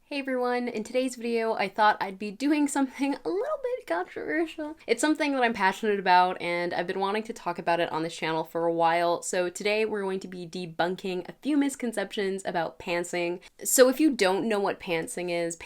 Hey everyone, in today's video I thought I'd be doing something a little bit controversial. It's something that I'm passionate about and I've been wanting to talk about it on this channel for a while, so today we're going to be debunking a few misconceptions about pantsing. So if you don't know what pantsing is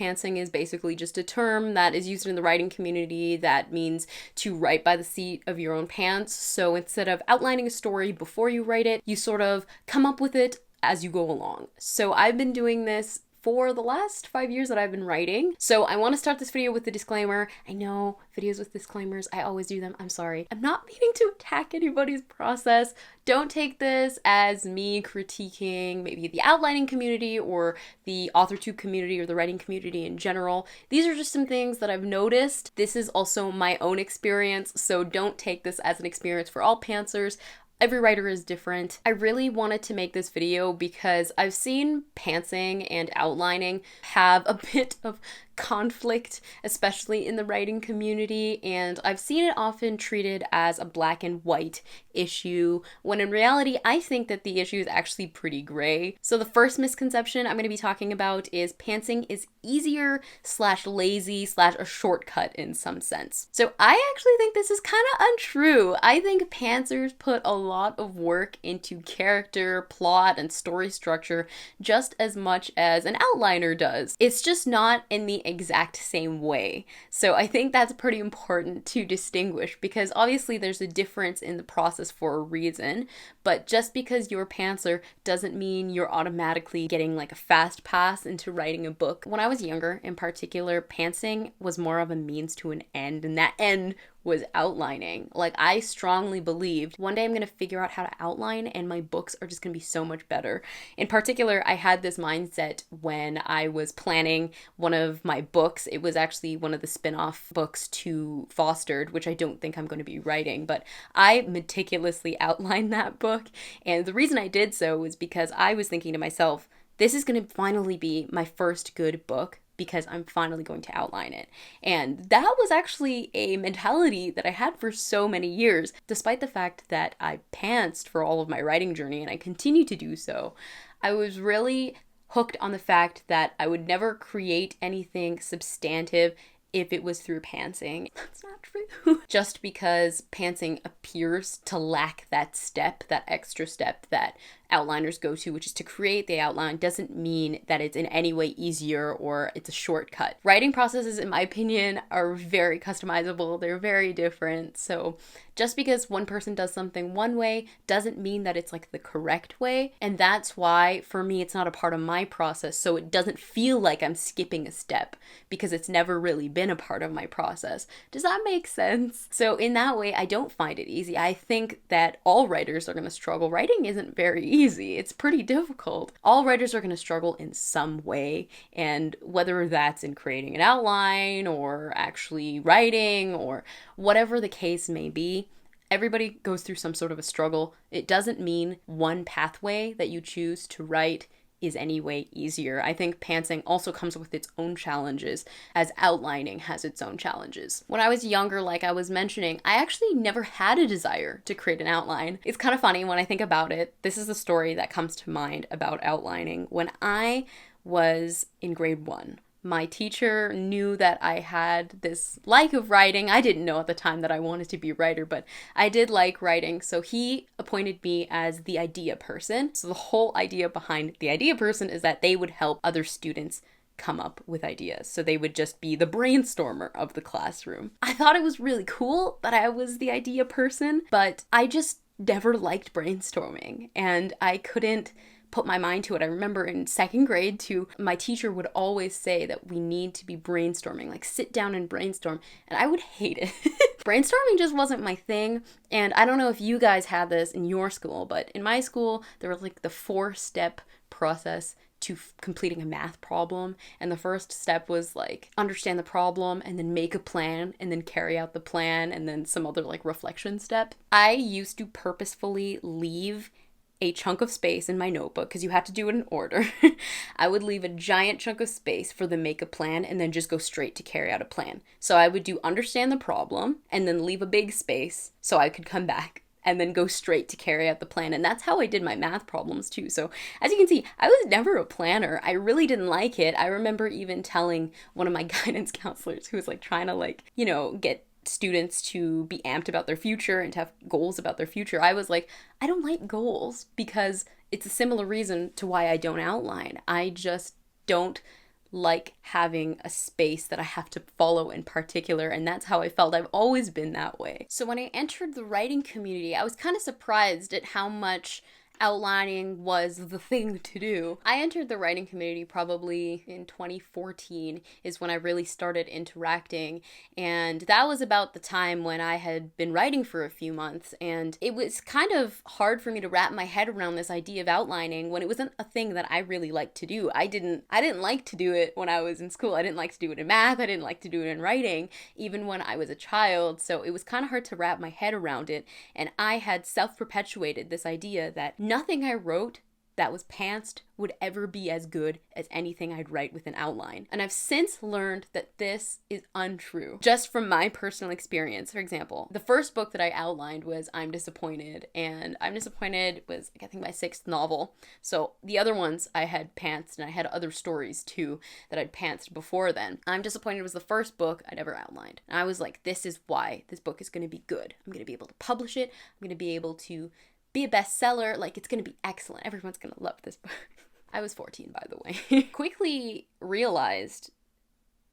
basically just a term that is used in the writing community that means to write by the seat of your own pants. So instead of outlining a story before you write it, you sort of come up with it as you go along. So I've been doing this for the last 5 years that I've been writing. So I want to start this video with a disclaimer. I know videos with disclaimers, I always do them. I'm sorry. I'm not meaning to attack anybody's process. Don't take this as me critiquing maybe the outlining community or the author-tube community or the writing community in general. These are just some things that I've noticed. This is also my own experience, so don't take this as an experience for all pantsers. Every writer is different. I really wanted to make this video because I've seen pantsing and outlining have a bit of conflict, especially in the writing community, and I've seen it often treated as a black and white issue, when in reality, I think that the issue is actually pretty gray. So the first misconception I'm going to be talking about is pantsing is easier / lazy / a shortcut in some sense. So I actually think this is kind of untrue. I think pantsers put a lot of work into character, plot, and story structure just as much as an outliner does. It's just not in the exact same way. So I think that's pretty important to distinguish, because obviously there's a difference in the process for a reason, but just because you're a pantser doesn't mean you're automatically getting like a fast pass into writing a book. When I was younger, in particular, pantsing was more of a means to an end, and that end was outlining. Like, I strongly believed one day I'm going to figure out how to outline and my books are just going to be so much better. In particular, I had this mindset when I was planning one of my books. It was actually one of the spin-off books to Fostered, which I don't think I'm going to be writing, but I meticulously outlined that book. And the reason I did so was because I was thinking to myself, this is going to finally be my first good book, because I'm finally going to outline it. And that was actually a mentality that I had for so many years, despite the fact that I pantsed for all of my writing journey and I continue to do so. I was really hooked on the fact that I would never create anything substantive if it was through pantsing. That's not true. Just because pantsing appears to lack that step, that extra step that outliners go to, which is to create the outline, doesn't mean that it's in any way easier or it's a shortcut. Writing processes, in my opinion, are very customizable. They're very different. So just because one person does something one way doesn't mean that it's like the correct way. And that's why, for me, it's not a part of my process. So it doesn't feel like I'm skipping a step, because it's never really been a part of my process. Does that make sense? So in that way, I don't find it easy. I think that all writers are going to struggle. Writing isn't very easy. It's pretty difficult. All writers are going to struggle in some way, and whether that's in creating an outline or actually writing or whatever the case may be, everybody goes through some sort of a struggle. It doesn't mean one pathway that you choose to write is any way easier. I think pantsing also comes with its own challenges, as outlining has its own challenges. When I was younger, like I was mentioning, I actually never had a desire to create an outline. It's kind of funny when I think about it. This is a story that comes to mind about outlining. When I was in grade 1, my teacher knew that I had this like of writing. I didn't know at the time that I wanted to be a writer, but I did like writing. So he appointed me as the idea person. So the whole idea behind the idea person is that they would help other students come up with ideas. So they would just be the brainstormer of the classroom. I thought it was really cool that I was the idea person, but I just never liked brainstorming and I couldn't put my mind to it. I remember in second grade too, my teacher would always say that we need to be brainstorming, like sit down and brainstorm, and I would hate it. Brainstorming just wasn't my thing, and I don't know if you guys had this in your school, but in my school, there was like the 4-step process to completing a math problem, and the first step was like understand the problem and then make a plan and then carry out the plan and then some other like reflection step. I used to purposefully leave a chunk of space in my notebook, because you had to do it in order. I would leave a giant chunk of space for the make a plan and then just go straight to carry out a plan. So I would do understand the problem and then leave a big space so I could come back and then go straight to carry out the plan. And that's how I did my math problems too. So as you can see, I was never a planner. I really didn't like it. I remember even telling one of my guidance counselors who was like trying to like, you know, get students to be amped about their future and to have goals about their future. I was like, I don't like goals because it's a similar reason to why I don't outline. I just don't like having a space that I have to follow in particular, and that's how I felt. I've always been that way. So when I entered the writing community, I was kind of surprised at how much outlining was the thing to do. I entered the writing community probably in 2014 is when I really started interacting, and that was about the time when I had been writing for a few months, and it was kind of hard for me to wrap my head around this idea of outlining when it wasn't a thing that I really liked to do. I didn't like to do it when I was in school. I didn't like to do it in math. I didn't like to do it in writing, even when I was a child, so it was kind of hard to wrap my head around it, and I had self-perpetuated this idea that nothing I wrote that was pantsed would ever be as good as anything I'd write with an outline. And I've since learned that this is untrue. Just from my personal experience, for example, the first book that I outlined was I'm Disappointed, and I'm Disappointed was, I think, my 6th novel. So the other ones I had pantsed, and I had other stories too that I'd pantsed before then. I'm Disappointed was the first book I never outlined. And I was like, this is why this book is going to be good. I'm going to be able to publish it. I'm going to be able to be a bestseller. Like, it's going to be excellent. Everyone's going to love this book. I was 14, by the way. Quickly realized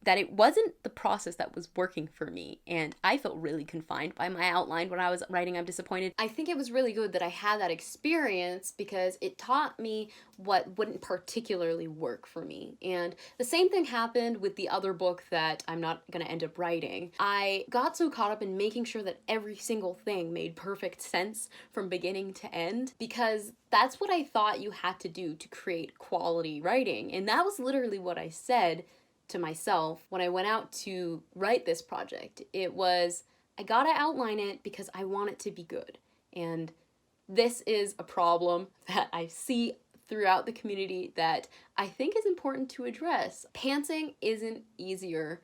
that it wasn't the process that was working for me, and I felt really confined by my outline when I was writing I'm Disappointed. I think it was really good that I had that experience because it taught me what wouldn't particularly work for me. And the same thing happened with the other book that I'm not going to end up writing. I got so caught up in making sure that every single thing made perfect sense from beginning to end, because that's what I thought you had to do to create quality writing. And that was literally what I said to myself when I went out to write this project. It was, I gotta outline it because I want it to be good. And this is a problem that I see throughout the community that I think is important to address. Pantsing isn't easier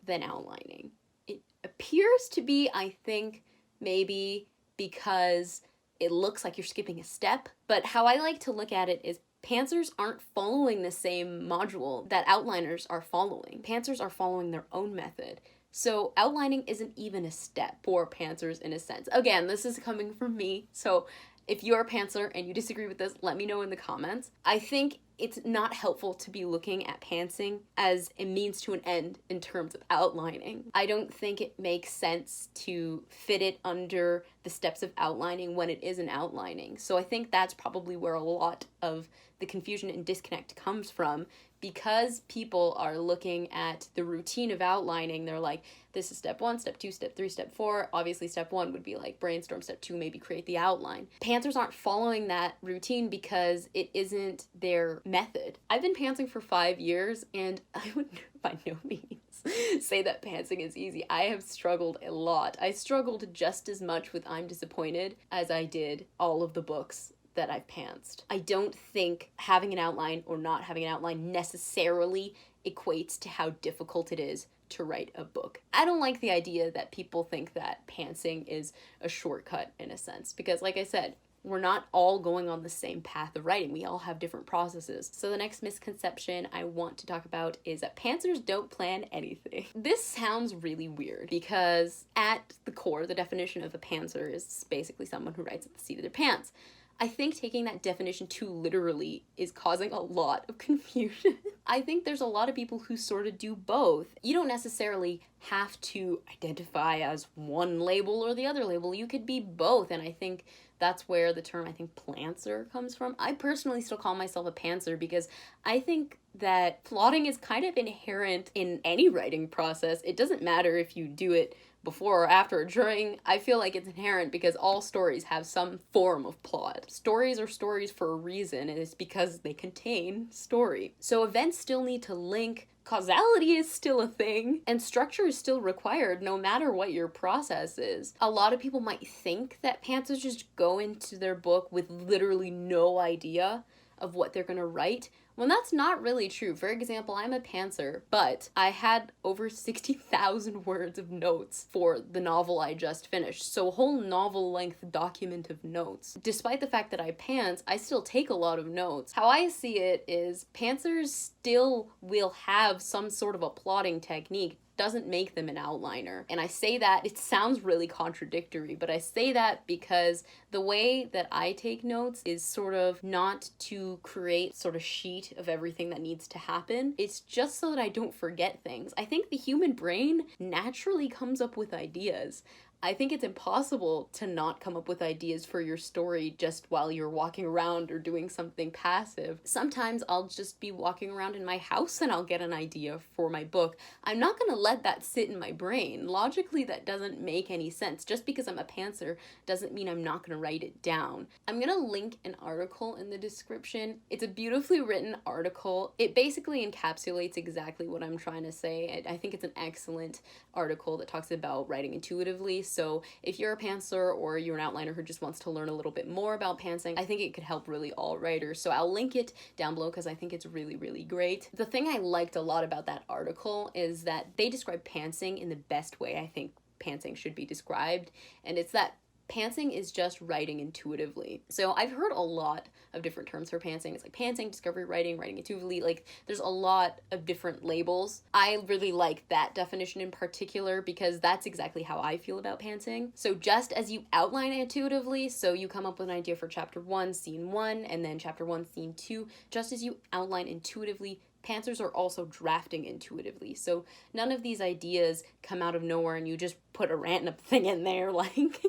than outlining. It appears to be, I think, maybe because it looks like you're skipping a step, but how I like to look at it is pantsers aren't following the same module that outliners are following. Pantsers are following their own method. So outlining isn't even a step for pantsers in a sense. Again, this is coming from me, so if you're a pantser and you disagree with this, let me know in the comments. I think it's not helpful to be looking at pantsing as a means to an end in terms of outlining. I don't think it makes sense to fit it under the steps of outlining when it isn't outlining. So I think that's probably where a lot of the confusion and disconnect comes from, because people are looking at the routine of outlining. They're like, this is step 1, step 2, step 3, step 4. Obviously, step 1 would be like brainstorm. Step 2, maybe create the outline. Pantsers aren't following that routine because it isn't their method. I've been pantsing for 5 years, and I would by no means say that pantsing is easy. I have struggled a lot. I struggled just as much with I'm Disappointed as I did all of the books that I've pantsed. I don't think having an outline or not having an outline necessarily equates to how difficult it is to write a book. I don't like the idea that people think that pantsing is a shortcut in a sense, because like I said, we're not all going on the same path of writing. We all have different processes. So the next misconception I want to talk about is that pantsers don't plan anything. This sounds really weird because at the core, the definition of a pantser is basically someone who writes at the seat of their pants. I think taking that definition too literally is causing a lot of confusion. I think there's a lot of people who sort of do both. You don't necessarily have to identify as one label or the other label. You could be both, and I think that's where the term, I think, plantser comes from. I personally still call myself a pantser because I think that plotting is kind of inherent in any writing process. It doesn't matter if you do it before or after or during. I feel like it's inherent because all stories have some form of plot. Stories are stories for a reason, and it's because they contain story. So events still need to link, causality is still a thing, and structure is still required no matter what your process is. A lot of people might think that pantsers just go into their book with literally no idea of what they're gonna write, Well, that's not really true. For example, I'm a pantser, but I had over 60,000 words of notes for the novel I just finished. So a whole novel-length document of notes. Despite the fact that I pants, I still take a lot of notes. How I see it is pantsers still will have some sort of a plotting technique. Doesn't make them an outliner. And I say that, it sounds really contradictory, but I say that because the way that I take notes is sort of not to create sort of sheet of everything that needs to happen. It's just so that I don't forget things. I think the human brain naturally comes up with ideas. I think it's impossible to not come up with ideas for your story just while you're walking around or doing something passive. Sometimes I'll just be walking around in my house and I'll get an idea for my book. I'm not going to let that sit in my brain. Logically, that doesn't make any sense. Just because I'm a pantser doesn't mean I'm not going to write it down. I'm going to link an article in the description. It's a beautifully written article. It basically encapsulates exactly what I'm trying to say. I think it's an excellent article that talks about writing intuitively. So if you're a pantser or you're an outliner who just wants to learn a little bit more about pantsing, I think it could help really all writers. So I'll link it down below because I think it's really, really great. The thing I liked a lot about that article is that they describe pantsing in the best way I think pantsing should be described, and it's that pantsing is just writing intuitively. So I've heard a lot of different terms for pantsing. It's like pantsing, discovery writing, writing intuitively. Like there's a lot of different labels. I really like that definition in particular because that's exactly how I feel about pantsing. So just as you outline intuitively, so you come up with an idea for chapter 1, scene 1, and then chapter 1, scene 2, just as you outline intuitively, pantsers are also drafting intuitively. So none of these ideas come out of nowhere and you just put a random thing in there like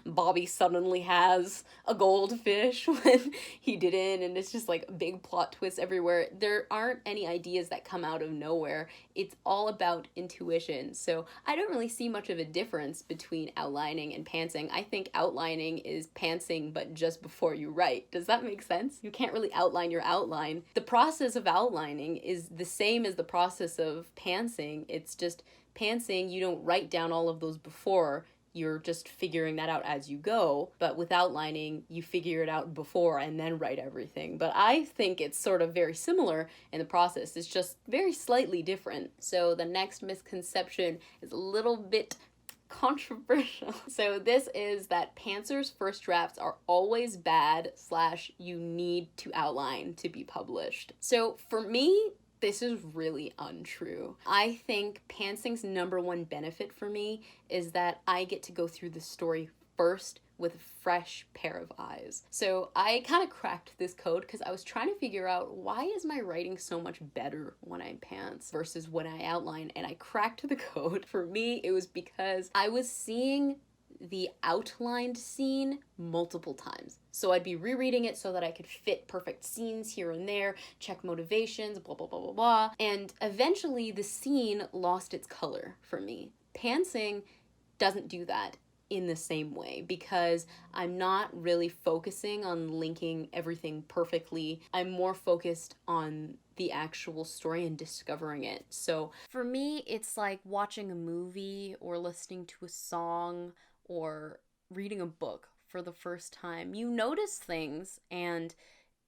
Bobby suddenly has a goldfish when he didn't, and it's just like a big plot twist everywhere. There aren't any ideas that come out of nowhere. It's all about intuition. So I don't really see much of a difference between outlining and pantsing. I think outlining is pantsing but just before you write. Does that make sense? You can't really outline your outline. The process of outlining is the same as the process of pantsing. It's just pantsing, you don't write down all of those before, you're just figuring that out as you go. But with outlining, you figure it out before and then write everything. But I think it's sort of very similar in the process. It's just very slightly different. So the next misconception is a little bit controversial. So this is that pantsers' first drafts are always bad / you need to outline to be published. So for me, this is really untrue. I think pantsing's #1 benefit for me is that I get to go through the story first with a fresh pair of eyes. So I kind of cracked this code because I was trying to figure out why is my writing so much better when I pants versus when I outline, and I cracked the code. For me, it was because I was seeing the outlined scene multiple times. So I'd be rereading it so that I could fit perfect scenes here and there, check motivations, blah, blah, blah, blah, blah. And eventually the scene lost its color for me. Pantsing doesn't do that in the same way because I'm not really focusing on linking everything perfectly. I'm more focused on the actual story and discovering it. So for me, it's like watching a movie or listening to a song or reading a book for the first time. You notice things and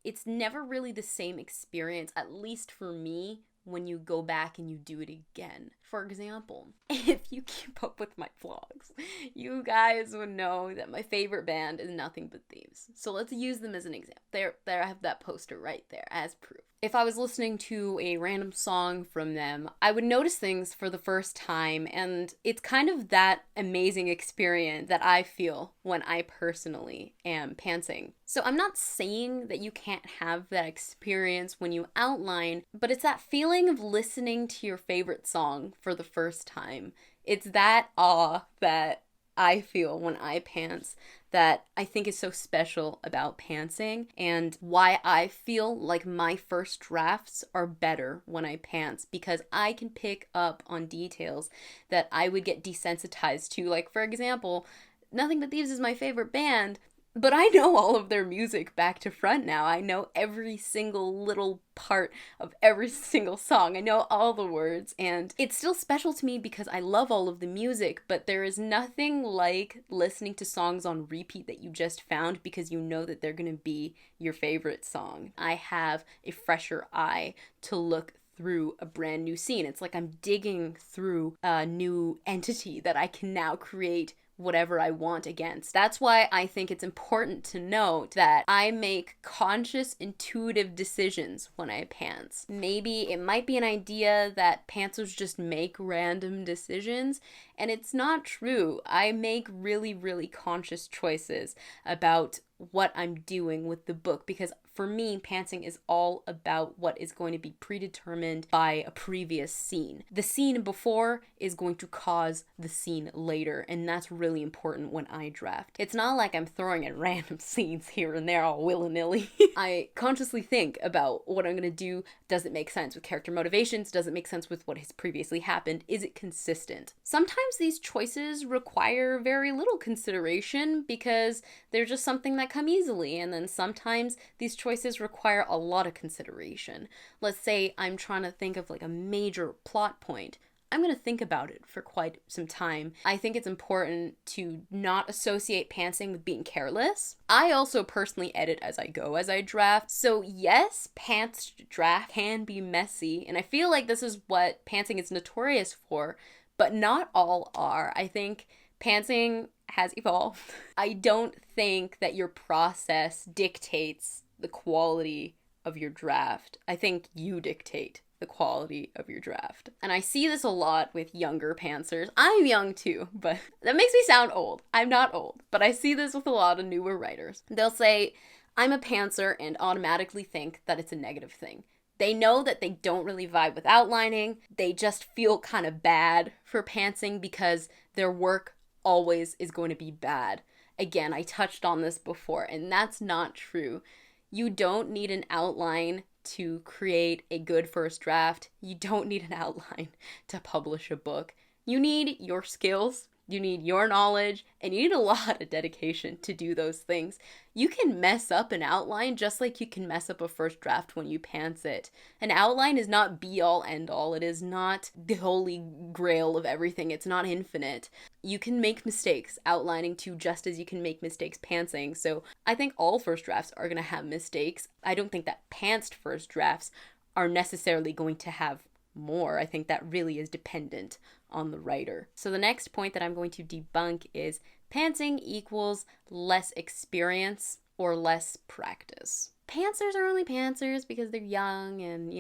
it's never really the same experience, at least for me, when you go back and you do it again. For example, if you keep up with my vlogs, you guys would know that my favorite band is Nothing But Thieves. So let's use them as an example. There I have that poster right there as proof. If I was listening to a random song from them, I would notice things for the first time, and it's kind of that amazing experience that I feel when I personally am pantsing. So I'm not saying that you can't have that experience when you outline, but it's that feeling of listening to your favorite song for the first time. It's that awe that I feel when I pants that I think is so special about pantsing, and why I feel like my first drafts are better when I pants, because I can pick up on details that I would get desensitized to. Like, for example, Nothing But Thieves is my favorite band, But I know all of their music back to front now. I know every single little part of every single song. I know all the words, and it's still special to me because I love all of the music, but there is nothing like listening to songs on repeat that you just found because you know that they're going to be your favorite song. I have a fresher eye to look through a brand new scene. It's like I'm digging through a new entity that I can now create whatever I want against. That's why I think it's important to note that I make conscious, intuitive decisions when I pants. Maybe it might be an idea that pantsers just make random decisions, and it's not true. I make really, really conscious choices about what I'm doing with the book, because for me, pantsing is all about what is going to be predetermined by a previous scene. The scene before is going to cause the scene later, and that's really important when I draft. It's not like I'm throwing in random scenes here and there all willy-nilly. I consciously think about what I'm going to do. Does it make sense with character motivations? Does it make sense with what has previously happened? Is it consistent? Sometimes these choices require very little consideration because they're just something that come easily, and then sometimes these choices require a lot of consideration. Let's say I'm trying to think of like a major plot point. I'm going to think about it for quite some time. I think it's important to not associate pantsing with being careless. I also personally edit as I go as I draft. So yes, pants draft can be messy, and I feel like this is what pantsing is notorious for, but not all are. I think pantsing has evolved. I don't think that your process dictates the quality of your draft. I think you dictate the quality of your draft. And I see this a lot with younger pantsers. I'm young too, but that makes me sound old. I'm not old, but I see this with a lot of newer writers. They'll say, I'm a pantser, and automatically think that it's a negative thing. They know that they don't really vibe with outlining. They just feel kind of bad for pantsing because their work always is going to be bad. Again, I touched on this before, and that's not true. You don't need an outline to create a good first draft. You don't need an outline to publish a book. You need your skills, you need your knowledge, and you need a lot of dedication to do those things. You can mess up an outline just like you can mess up a first draft when you pants it. An outline is not be all end all. It is not the holy grail of everything. It's not infinite. You can make mistakes outlining too, just as you can make mistakes pantsing. So I think all first drafts are going to have mistakes. I don't think that pantsed first drafts are necessarily going to have more. I think that really is dependent on the writer. So the next point that I'm going to debunk is pantsing equals less experience or less practice. Pantsers are only pantsers because they're young, and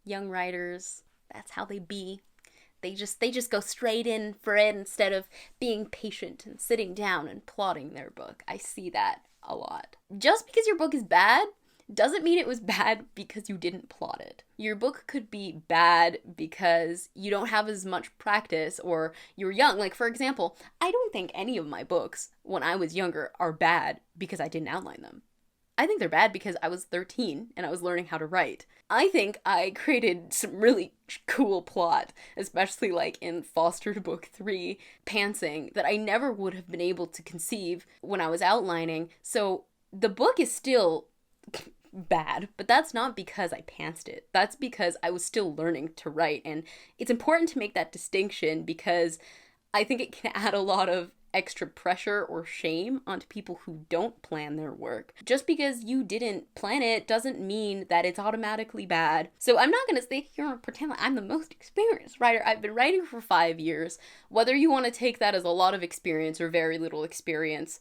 young writers, that's how they be. They just go straight in for it instead of being patient and sitting down and plotting their book. I see that a lot. Just because your book is bad doesn't mean it was bad because you didn't plot it. Your book could be bad because you don't have as much practice or you're young. Like, for example, I don't think any of my books when I was younger are bad because I didn't outline them. I think they're bad because I was 13 and I was learning how to write. I think I created some really cool plot, especially like in Foster Book 3, pantsing, that I never would have been able to conceive when I was outlining. So the book is still bad, but that's not because I pantsed it. That's because I was still learning to write, and it's important to make that distinction because I think it can add a lot of extra pressure or shame onto people who don't plan their work. Just because you didn't plan it doesn't mean that it's automatically bad. So I'm not going to sit here and pretend like I'm the most experienced writer. I've been writing for 5 years. Whether you want to take that as a lot of experience or very little experience,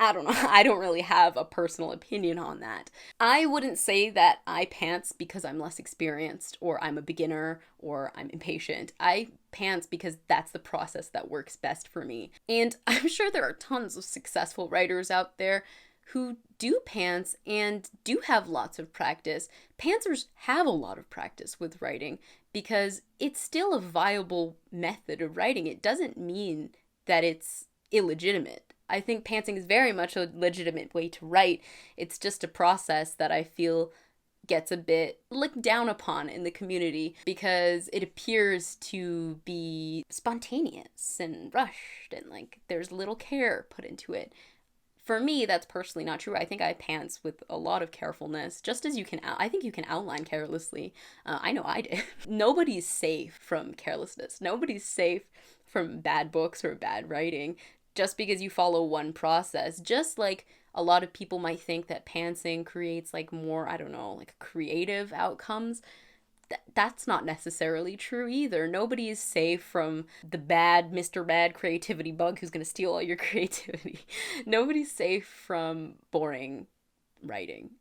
I don't know. I don't really have a personal opinion on that. I wouldn't say that I pants because I'm less experienced or I'm a beginner or I'm impatient. I pants because that's the process that works best for me. And I'm sure there are tons of successful writers out there who do pants and do have lots of practice. Pantsers have a lot of practice with writing because it's still a viable method of writing. It doesn't mean that it's illegitimate. I think pantsing is very much a legitimate way to write. It's just a process that I feel gets a bit looked down upon in the community because it appears to be spontaneous and rushed and like there's little care put into it. For me, that's personally not true. I think I pants with a lot of carefulness, just as you can, I think you can outline carelessly. I know I did. Nobody's safe from carelessness. Nobody's safe from bad books or bad writing just because you follow one process. Just like a lot of people might think that pantsing creates like more, I don't know, like creative outcomes. That's not necessarily true either. Nobody is safe from the bad Mr. Bad creativity bug who's going to steal all your creativity. Nobody's safe from boring writing.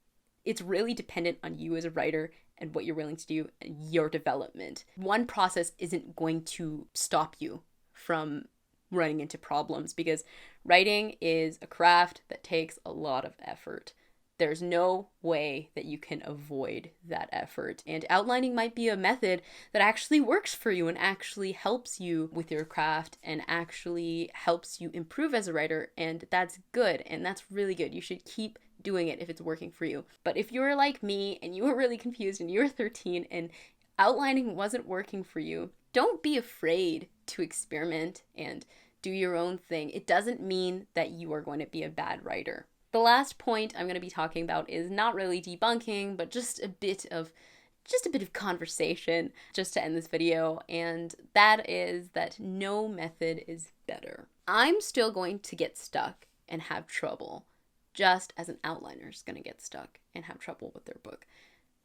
It's really dependent on you as a writer and what you're willing to do and your development. One process isn't going to stop you from running into problems because writing is a craft that takes a lot of effort. There's no way that you can avoid that effort. And outlining might be a method that actually works for you and actually helps you with your craft and actually helps you improve as a writer. And that's good. And that's really good. You should keep doing it if it's working for you. But if you were like me and you were really confused and you were 13 and outlining wasn't working for you, don't be afraid to experiment and do your own thing. It doesn't mean that you are going to be a bad writer. The last point I'm going to be talking about is not really debunking, but just a bit of conversation just to end this video, and that is that no method is better. I'm still going to get stuck and have trouble, just as an outliner is going to get stuck and have trouble with their book.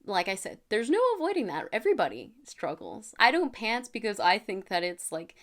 Like I said, there's no avoiding that. Everybody struggles. I don't pants because I think that it's like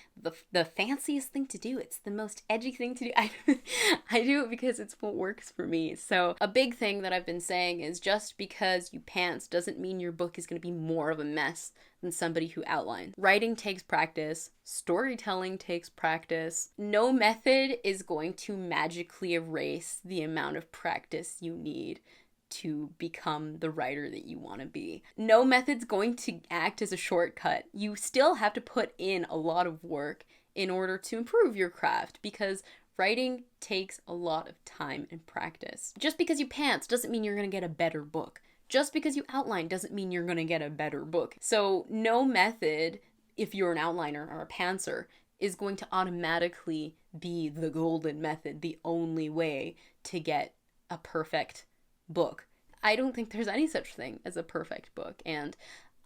the fanciest thing to do. It's the most edgy thing to do. I do it because it's what works for me. So a big thing that I've been saying is just because you pants doesn't mean your book is going to be more of a mess than somebody who outlines. Writing takes practice. Storytelling takes practice. No method is going to magically erase the amount of practice you need to become the writer that you want to be. No method's going to act as a shortcut. You still have to put in a lot of work in order to improve your craft because writing takes a lot of time and practice. Just because you pants doesn't mean you're going to get a better book. Just because you outline doesn't mean you're going to get a better book. So no method, if you're an outliner or a pantser, is going to automatically be the golden method, the only way to get a perfect book. I don't think there's any such thing as a perfect book, and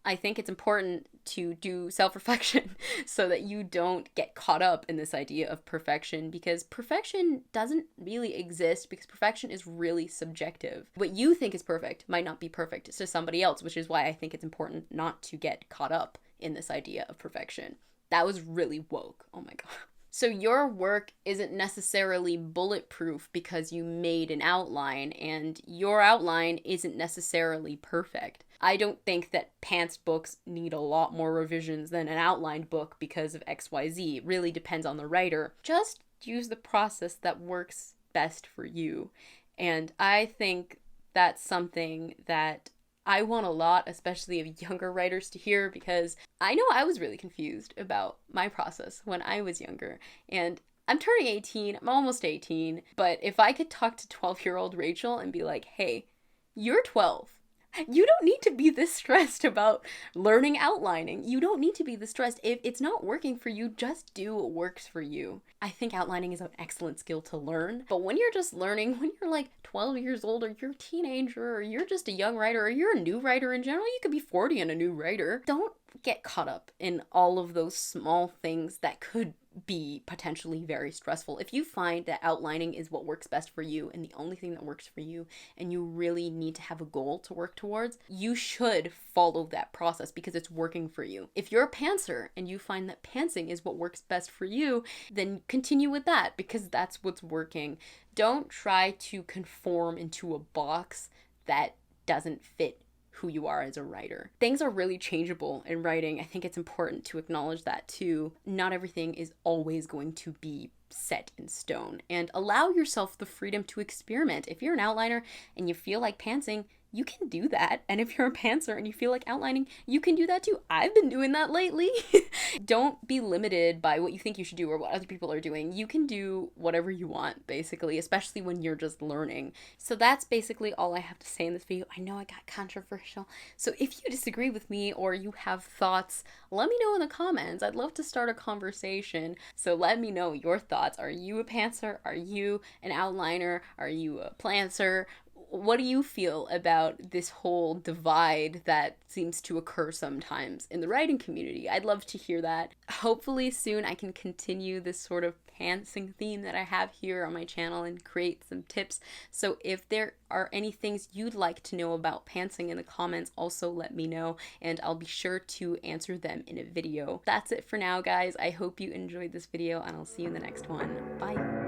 I think it's important to do self-reflection so that you don't get caught up in this idea of perfection, because perfection doesn't really exist, because perfection is really subjective. What you think is perfect might not be perfect to somebody else, which is why I think it's important not to get caught up in this idea of perfection. That was really woke. Oh my god. So your work isn't necessarily bulletproof because you made an outline, and your outline isn't necessarily perfect. I don't think that pants books need a lot more revisions than an outlined book because of XYZ. It really depends on the writer. Just use the process that works best for you. And I think that's something that I want a lot, especially of younger writers, to hear, because I know I was really confused about my process when I was younger. And I'm turning 18, I'm almost 18, but if I could talk to 12-year-old Rachel and be like, hey, you're 12. You don't need to be this stressed about learning outlining. You don't need to be this stressed. If it's not working for you, just do what works for you. I think outlining is an excellent skill to learn. But when you're just learning, when you're like 12 years old, or you're a teenager, or you're just a young writer, or you're a new writer in general, you could be 40 and a new writer. Don't get caught up in all of those small things that could be potentially very stressful. If you find that outlining is what works best for you and the only thing that works for you, and you really need to have a goal to work towards, you should follow that process because it's working for you. If you're a pantser and you find that pantsing is what works best for you, then continue with that because that's what's working. Don't try to conform into a box that doesn't fit who you are as a writer. Things are really changeable in writing. I think it's important to acknowledge that too. Not everything is always going to be set in stone, and allow yourself the freedom to experiment. If you're an outliner and you feel like pantsing, you can do that. And if you're a pantser and you feel like outlining, you can do that too. I've been doing that lately. Don't be limited by what you think you should do or what other people are doing. You can do whatever you want, basically, especially when you're just learning. So that's basically all I have to say in this video. I know I got controversial. So if you disagree with me or you have thoughts, let me know in the comments. I'd love to start a conversation. So let me know your thoughts. Are you a pantser? Are you an outliner? Are you a planter? What do you feel about this whole divide that seems to occur sometimes in the writing community? I'd love to hear that. Hopefully soon I can continue this sort of pantsing theme that I have here on my channel and create some tips. So if there are any things you'd like to know about pantsing in the comments, also let me know and I'll be sure to answer them in a video. That's it for now, guys. I hope you enjoyed this video and I'll see you in the next one. Bye.